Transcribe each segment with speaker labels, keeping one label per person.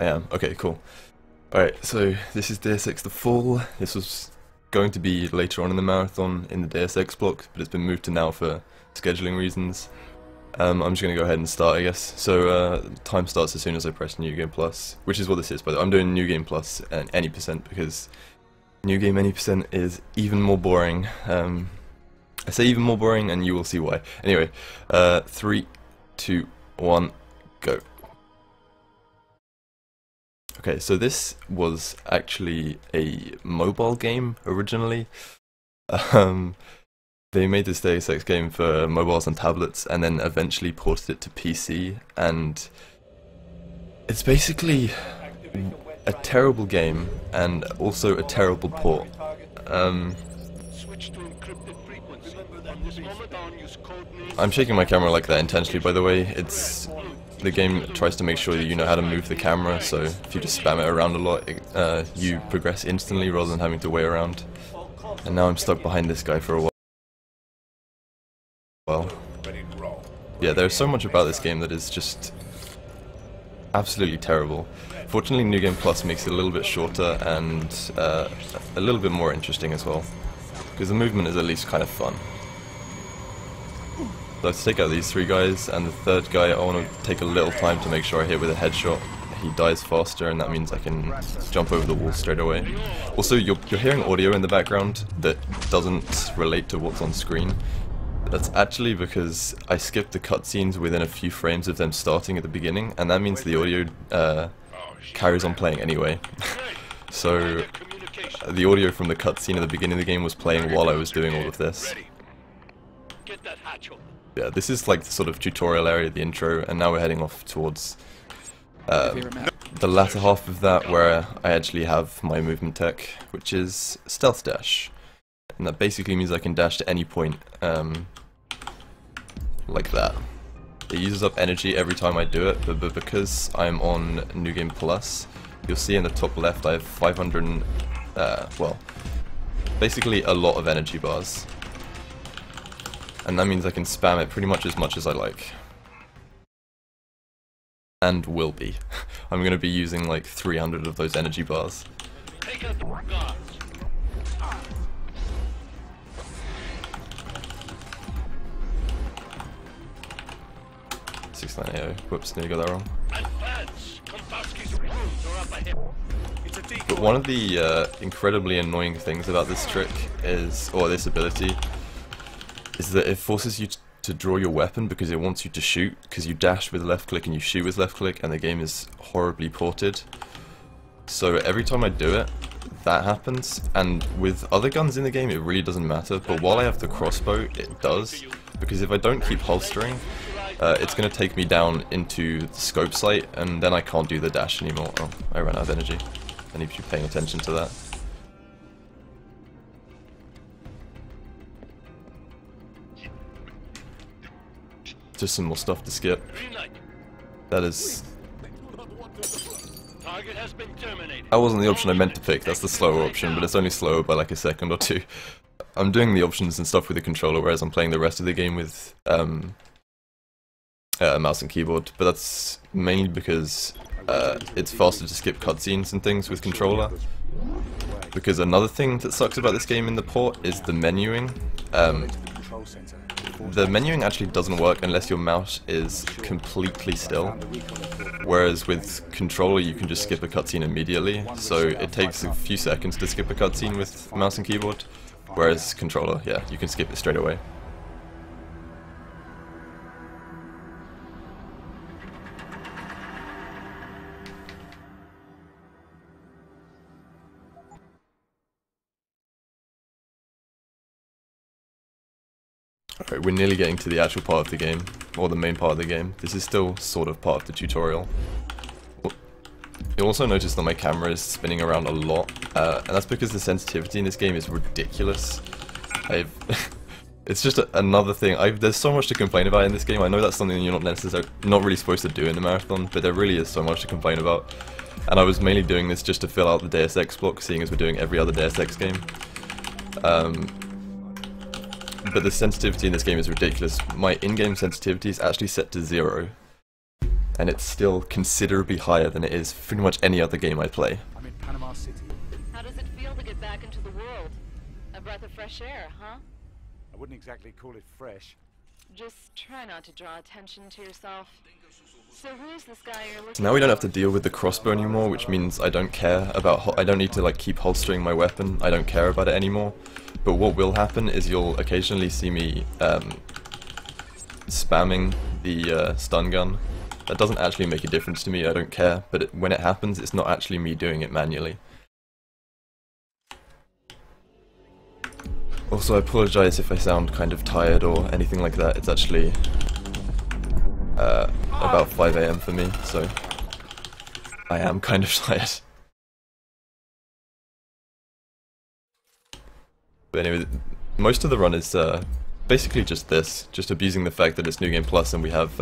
Speaker 1: I am. Okay, cool. Alright, so this is Deus Ex The Fall. This was going to be later on in the marathon in the Deus Ex block, but it's been moved to now for scheduling reasons. I'm just going to go ahead and start, I guess. So, time starts as soon as I press New Game Plus, which is what this is, but I'm doing New Game Plus and any percent because New Game any percent is even more boring. I say even more boring, and you will see why. Anyway, 3, 2, 1, go. Okay, so this was actually a mobile game originally. They made this Deus Ex game for mobiles and tablets, and then eventually ported it to PC, and it's basically a terrible game and also a terrible port. I'm shaking my camera like that intentionally, by the way. The game tries to make sure that you know how to move the camera, so if you just spam it around a lot, you progress instantly rather than having to wait around. And now I'm stuck behind this guy for a while. Yeah, there's so much about this game that is just absolutely terrible. Fortunately, New Game Plus makes it a little bit shorter and a little bit more interesting as well, because the movement is at least kind of fun. Let's take out these 3 guys, and the 3rd guy I want to take a little time to make sure I hit with a headshot. He dies faster, and that means I can jump over the wall straight away. Also, you're hearing audio in the background that doesn't relate to what's on screen. That's actually because I skipped the cutscenes within a few frames of them starting at the beginning, and that means the audio carries on playing anyway. So the audio from the cutscene at the beginning of the game was playing while I was doing all of this. Yeah, this is like the sort of tutorial area, the intro, and now we're heading off towards the latter half of that, where I actually have my movement tech, which is Stealth Dash. And that basically means I can dash to any point, like that. It uses up energy every time I do it, but because I'm on New Game Plus, you'll see in the top left I have 500, well, basically a lot of energy bars. And that means I can spam it pretty much as I like. And will be. I'm going to be using like 300 of those energy bars. 69AO. Whoops, nearly got that wrong. But one of the incredibly annoying things about this trick is, or this ability, is that it forces you to draw your weapon because it wants you to shoot, because you dash with left click and you shoot with left click, and the game is horribly ported. So every time I do it, that happens, and with other guns in the game it really doesn't matter, but while I have the crossbow it does, because if I don't keep holstering, it's going to take me down into the scope sight, and then I can't do the dash anymore. Oh, I ran out of energy. I need to be paying attention to that. Just some more stuff to skip. That is... That wasn't the option I meant to pick, that's the slower option, but it's only slower by like a second or 2. I'm doing the options and stuff with the controller, whereas I'm playing the rest of the game with mouse and keyboard, but that's mainly because it's faster to skip cutscenes and things with controller. Because another thing that sucks about this game in the port is the menuing. The menuing actually doesn't work unless your mouse is completely still, whereas with controller you can just skip a cutscene immediately, so it takes a few seconds to skip a cutscene with mouse and keyboard, whereas controller, yeah, you can skip it straight away. Alright, we're nearly getting to the actual part of the game, or the main part of the game. This is still sort of part of the tutorial. You'll also notice that my camera is spinning around a lot, and that's because the sensitivity in this game is ridiculous. It's just another thing. There's so much to complain about in this game. I know that's something you're not really supposed to do in the marathon, but there really is so much to complain about. And I was mainly doing this just to fill out the Deus Ex block, seeing as we're doing every other Deus Ex game. But the sensitivity in this game is ridiculous. My in-game sensitivity is actually set to 0. and it's still considerably higher than it is for pretty much any other game I play.
Speaker 2: I'm in Panama City.
Speaker 3: How does it feel to get back into the world? A breath of fresh air, huh?
Speaker 2: I wouldn't exactly call it fresh.
Speaker 3: Just try not to draw attention to yourself. So who's this guy you're looking
Speaker 1: So now we don't have to deal with the crossbow anymore, which means I don't care about, I don't need to like keep holstering my weapon, I don't care about it anymore. But what will happen is you'll occasionally see me spamming the stun gun. That doesn't actually make a difference to me, I don't care, but when it happens it's not actually me doing it manually. Also, I apologize if I sound kind of tired or anything like that. It's actually about 5 AM for me, so I am kind of tired. But anyway, most of the run is basically just this, just abusing the fact that it's New Game Plus and we have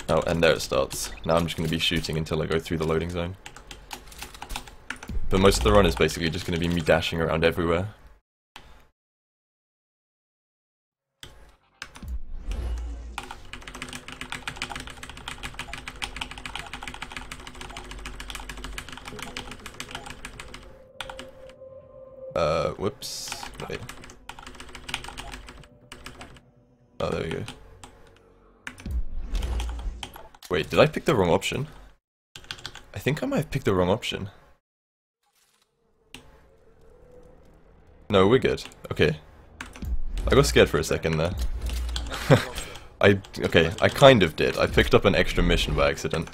Speaker 1: oh, and there it starts. Now I'm just going to be shooting until I go through the loading zone. But most of the run is basically just going to be me dashing around everywhere. Whoops. Wait. Oh, there we go. Wait, did I pick the wrong option? I think I might have picked the wrong option. No, we're good. Okay. I got scared for a second there. Okay, I kind of did. I picked up an extra mission by accident.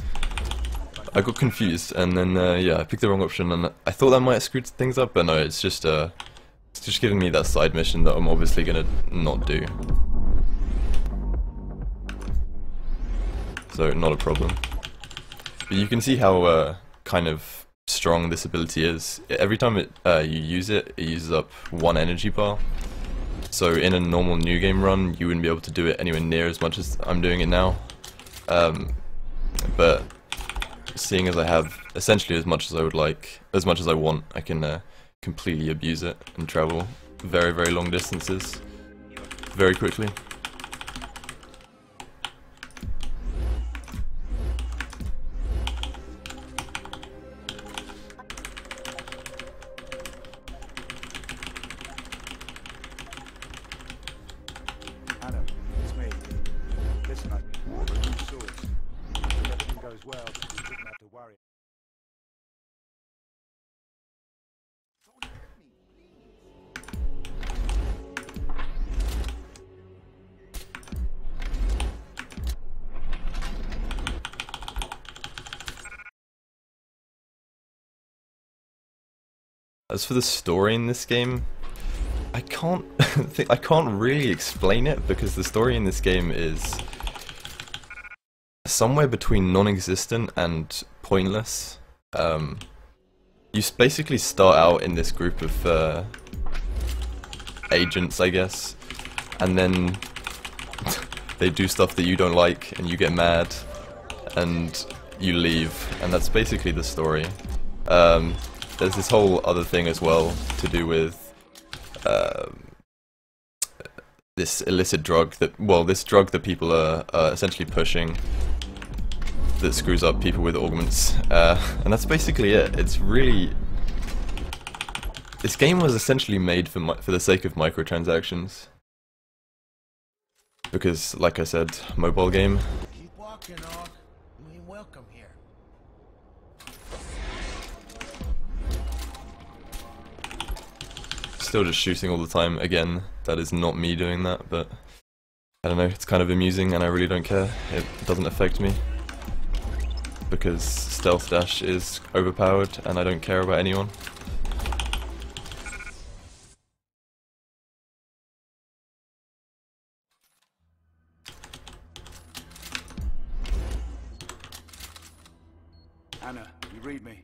Speaker 1: I got confused, and then, yeah, I picked the wrong option, and I thought that might have screwed things up, but no, it's just giving me that side mission that I'm obviously gonna not do. So, not a problem. But you can see how, kind of strong this ability is. Every time you use it, it uses up 1 energy bar. So in a normal new game run, you wouldn't be able to do it anywhere near as much as I'm doing it now. But seeing as I have essentially as much as I would like, as much as I want, I can completely abuse it and travel very, very long distances very quickly.
Speaker 2: Anna, it's me. Listen, I've got new swords. If everything goes well, we shouldn't have to worry.
Speaker 1: As for the story in this game, I can't I can't really explain it because the story in this game is somewhere between non-existent and pointless. You basically start out in this group of agents, I guess, and then they do stuff that you don't like and you get mad and you leave, and that's basically the story. There's this whole other thing as well to do with this illicit drug that, well, this drug that people are essentially pushing that screws up people with augments, and that's basically it. It's really, this game was essentially made for the sake of microtransactions, because, like I said, mobile game.
Speaker 4: Keep walking, Orc. We welcome here.
Speaker 1: Still just shooting all the time. Again, that is not me doing that, but I don't know, it's kind of amusing and I really don't care. It doesn't affect me because stealth dash is overpowered and I don't care about anyone.
Speaker 2: Anna, you read me?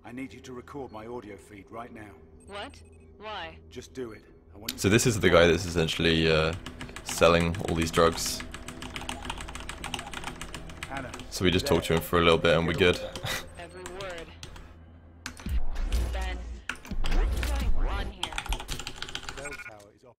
Speaker 2: I need you to record my audio feed right now.
Speaker 3: What? Why?
Speaker 2: Just do it. I want you
Speaker 1: So this is the guy that's essentially selling all these drugs.
Speaker 2: Anna,
Speaker 1: So we just talk to him for a little bit and we're good.
Speaker 3: Every word. Ben, what's going on here?
Speaker 2: the bell tower is off.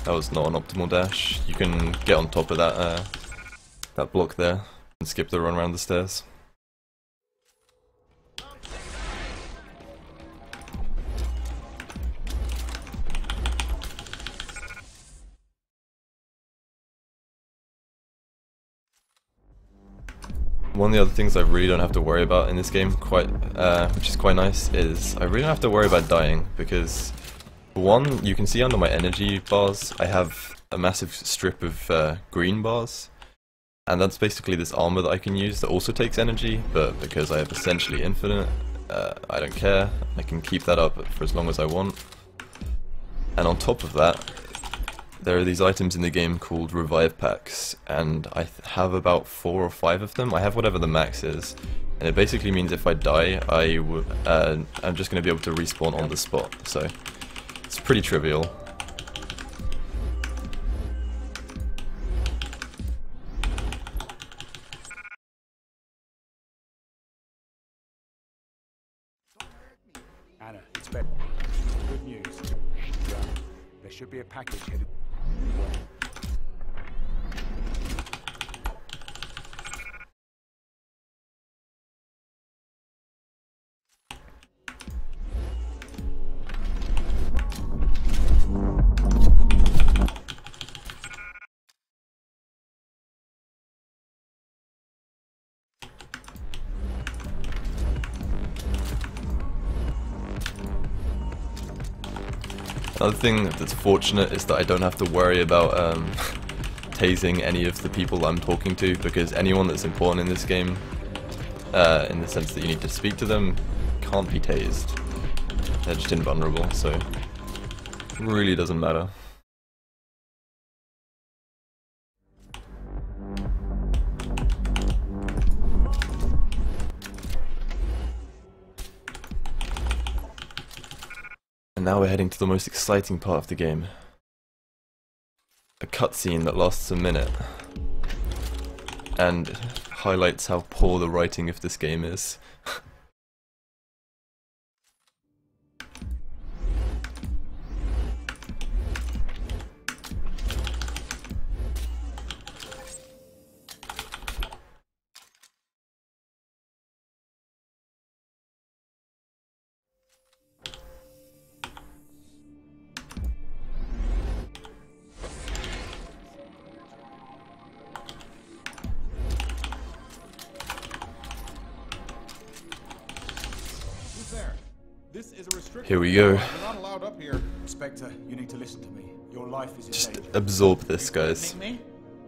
Speaker 1: That was not an optimal dash. You can get on top of that that block there and skip the run around the stairs. One of the other things I really don't have to worry about in this game, which is quite nice, is I really don't have to worry about dying, because for one, you can see under my energy bars, I have a massive strip of green bars, and that's basically this armor that I can use that also takes energy, but because I have essentially infinite, I don't care, I can keep that up for as long as I want. And on top of that, there are these items in the game called revive packs, and I have about 4 or 5 of them. I have whatever the max is, and it basically means if I die, I'm just going to be able to respawn on the spot, so it's pretty trivial.
Speaker 2: Anna, it's better. Good news. There should be a package headed.
Speaker 1: Another thing that's fortunate is that I don't have to worry about tasing any of the people I'm talking to, because anyone that's important in this game, in the sense that you need to speak to them, can't be tased. They're just invulnerable, so it really doesn't matter. And now we're heading to the most exciting part of the game. A cutscene that lasts a minute and highlights how poor the writing of this game is. Here we go.
Speaker 5: You're not allowed up here.
Speaker 2: Inspector, you need to listen to me. Your life is in
Speaker 1: Just
Speaker 2: danger.
Speaker 1: absorb this, guys.
Speaker 5: Me?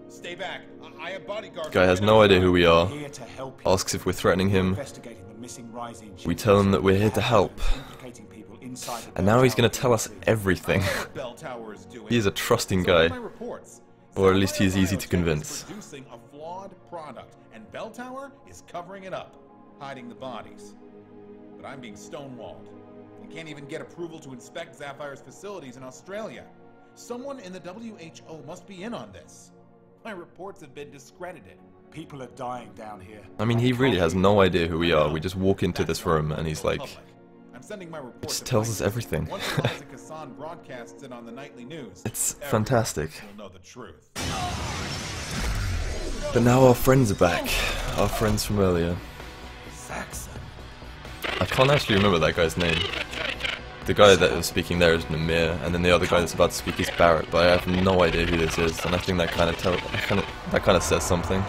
Speaker 5: Stay back. I have bodyguards.
Speaker 1: Guy has no idea who we are.
Speaker 2: Here to help you.
Speaker 1: Asks if we're threatening him.
Speaker 2: Investigating the missing rising
Speaker 1: We tell him that we're here to help.
Speaker 2: implicating people inside the
Speaker 1: And now he's
Speaker 2: Bell
Speaker 1: gonna tell us
Speaker 2: Tower.
Speaker 1: everything.
Speaker 5: Bell Tower is doing.
Speaker 1: He is a trusting
Speaker 5: So
Speaker 1: guy.
Speaker 5: my reports.
Speaker 1: Or at least he's easy to
Speaker 5: Biotech is
Speaker 1: convince.
Speaker 5: Producing a flawed product, and Bell Tower is covering it up, hiding the bodies. But I'm being stonewalled. I can't even get approval to inspect Zapphire's facilities in Australia. Someone in the WHO must be in on this. My reports have been discredited.
Speaker 2: People are dying down here.
Speaker 1: I mean, he really has no idea who we are. We just walk into this room and he's like,
Speaker 5: I'm sending my report
Speaker 1: just
Speaker 5: to
Speaker 1: tells us
Speaker 5: Frank.
Speaker 1: everything.
Speaker 5: Once Eliza Kassan broadcasts it on the nightly news,
Speaker 1: It's
Speaker 5: everyone
Speaker 1: fantastic.
Speaker 5: will know the truth.
Speaker 1: But now our friends are back. Our friends from earlier.
Speaker 2: Saxon.
Speaker 1: I can't actually remember that guy's name. The guy that was speaking there is Namir, and then the other guy that's about to speak is Barrett, but I have no idea who this is, and I think that kind of says something.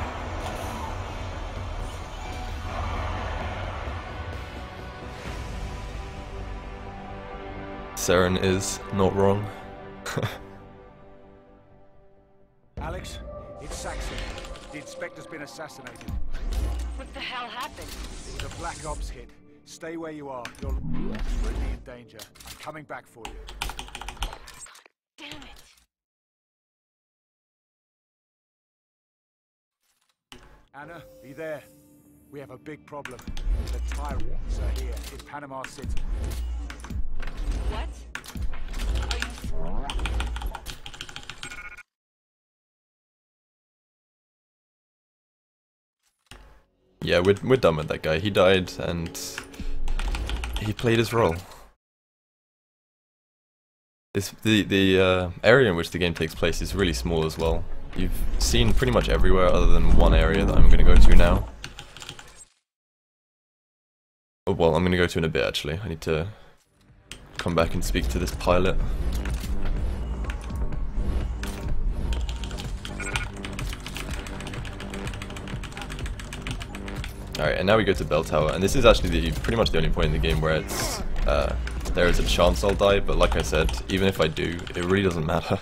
Speaker 1: Saren is not wrong.
Speaker 2: Alex, it's Saxon. The inspector's been assassinated.
Speaker 3: What the hell happened?
Speaker 2: It was a black ops hit. Stay where you are. You're really in danger. I'm coming back for you.
Speaker 3: Damn it.
Speaker 2: Anna, are you there? We have a big problem. The tyrants are here in Panama City.
Speaker 3: What? Are you...
Speaker 1: Yeah, we're done with that guy. He died, and he played his role. The area in which the game takes place is really small as well. You've seen pretty much everywhere other than one area that I'm going to go to now. Oh, well, I'm going to go to in a bit actually. I need to come back and speak to this pilot. Alright, and now we go to Bell Tower, and this is actually pretty much the only point in the game where it's there is a chance I'll die, but like I said, even if I do, it really doesn't matter.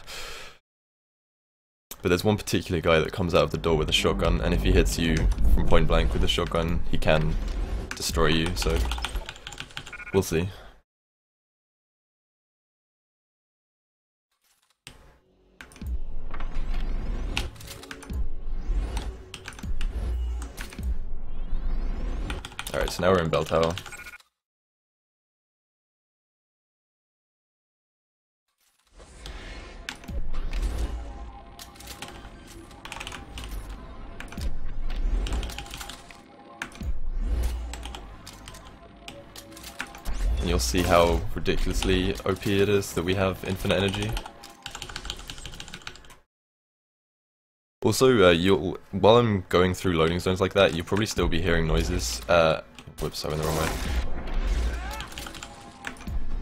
Speaker 1: But there's one particular guy that comes out of the door with a shotgun, and if he hits you from point blank with a shotgun, he can destroy you, so we'll see. Alright, so now we're in Bell Tower. And you'll see how ridiculously OP it is that we have infinite energy. Also, while I'm going through loading zones like that, you'll probably still be hearing noises. Whoops, I went the wrong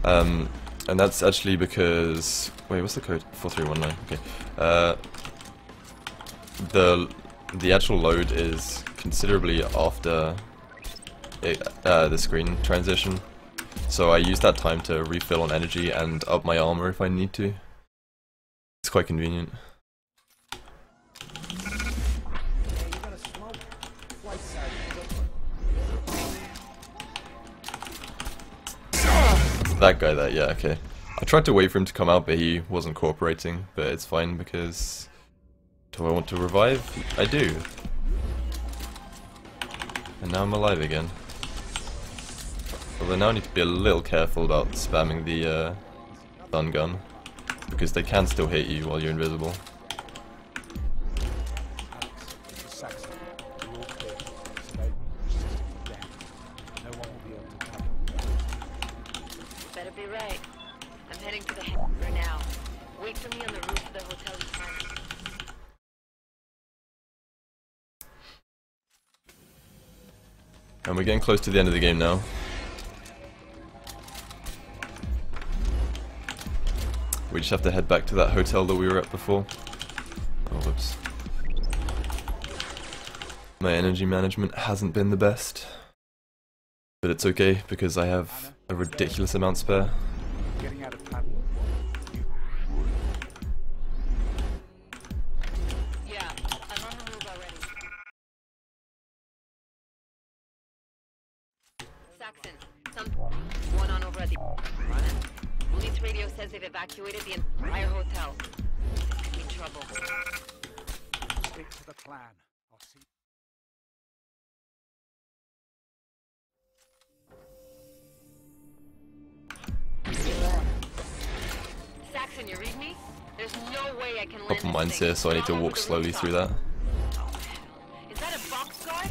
Speaker 1: way. And that's actually because... Wait, what's the code? 4319, okay. The actual load is considerably after the screen transition. So I use that time to refill on energy and up my armor if I need to. It's quite convenient. That guy there, yeah, okay. I tried to wait for him to come out, but he wasn't cooperating, but it's fine because... Do I want to revive? I do. And now I'm alive again. Although now I need to be a little careful about spamming the stun gun, because they can still hit you while you're invisible.
Speaker 3: Better be right. I'm heading to the hangar now. Wait for me on the roof of the hotel you find.
Speaker 1: And we're getting close to the end of the game now. We just have to head back to that hotel that we were at before. Oh, whoops. My energy management hasn't been the best. But it's okay, because I have a ridiculous amount spare.
Speaker 2: Getting out of pad.
Speaker 3: Yeah, I'm on the move already. Saxon, going on over at the... Police radio says they've evacuated the entire hotel. This could be trouble.
Speaker 2: Stick to the plan. I'll see.
Speaker 3: Saxon, you read me? There's no way I can land
Speaker 1: Couple
Speaker 3: this
Speaker 1: mines
Speaker 3: thing.
Speaker 1: here, so I need to
Speaker 3: Not
Speaker 1: walk
Speaker 3: over the
Speaker 1: slowly
Speaker 3: rooftop.
Speaker 1: through that.
Speaker 3: Is that a boxcar?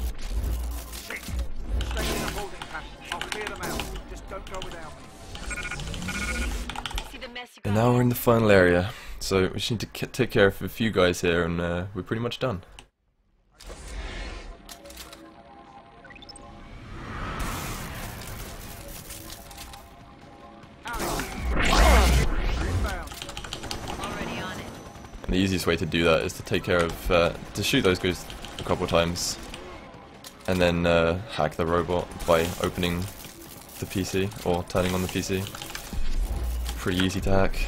Speaker 2: Shit. Stay in the holding pattern. I'll clear them out. Just don't go without me.
Speaker 3: See the mess you
Speaker 1: And
Speaker 3: got
Speaker 1: now
Speaker 3: in?
Speaker 1: we're in the final area. So we just need to take care of a few guys here, and we're pretty much done.
Speaker 3: Already on it.
Speaker 1: And the easiest way to do that is to take care of, to shoot those guys a couple of times, and then hack the robot by opening the PC, or turning on the PC. Pretty easy to hack.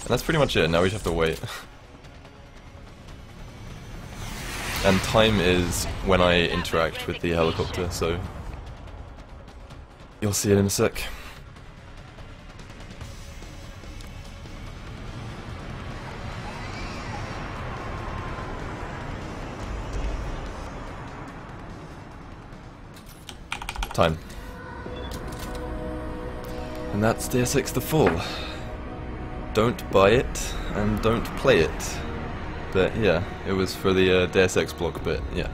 Speaker 1: And that's pretty much it, now we just have to wait. And time is when I interact with the helicopter, so you'll see it in a sec. Time. And that's Deus Ex The Fall. Don't buy it, and don't play it. But yeah, it was for the Deus Ex blog, but yeah.